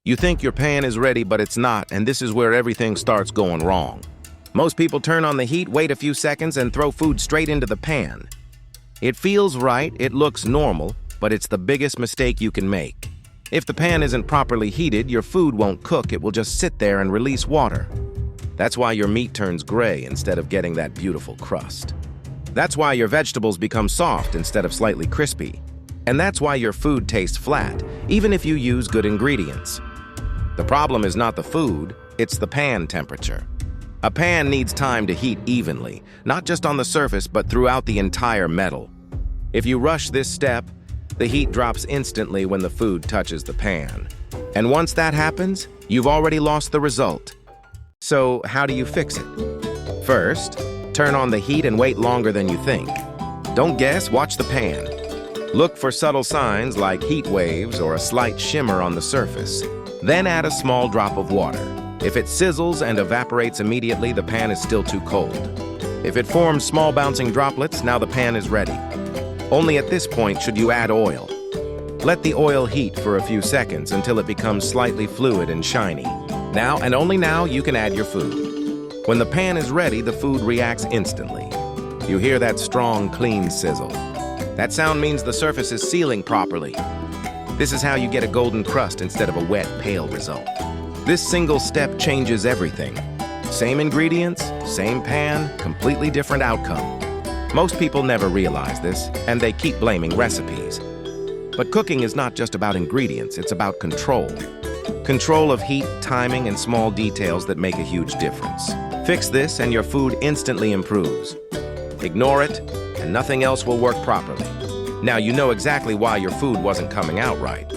You think your pan is ready, but it's not, and this is where everything starts going wrong. Most people turn on the heat, wait a few seconds, and throw food straight into the pan. It feels right, it looks normal, but it's the biggest mistake you can make. If the pan isn't properly heated, your food won't cook, it will just sit there and release water. That's why your meat turns gray instead of getting that beautiful crust. That's why your vegetables become soft instead of slightly crispy. And that's why your food tastes flat, even if you use good ingredients. The problem is not the food, it's the pan temperature. A pan needs time to heat evenly, not just on the surface, but throughout the entire metal. If you rush this step, the heat drops instantly when the food touches the pan. And once that happens, you've already lost the result. So how do you fix it? First, turn on the heat and wait longer than you think. Don't guess, watch the pan. Look for subtle signs like heat waves or a slight shimmer on the surface. Then add a small drop of water. If it sizzles and evaporates immediately, the pan is still too cold. If it forms small bouncing droplets, now the pan is ready. Only at this point should you add oil. Let the oil heat for a few seconds until it becomes slightly fluid and shiny. Now, and only now, you can add your food. When the pan is ready, the food reacts instantly. You hear that strong, clean sizzle. That sound means the surface is sealing properly. This is how you get a golden crust instead of a wet, pale result. This single step changes everything. Same ingredients, same pan, completely different outcome. Most people never realize this, and they keep blaming recipes. But cooking is not just about ingredients, it's about control. Control of heat, timing, and small details that make a huge difference. Fix this and your food instantly improves. Ignore it, and nothing else will work properly. Now you know exactly why your food wasn't coming out right.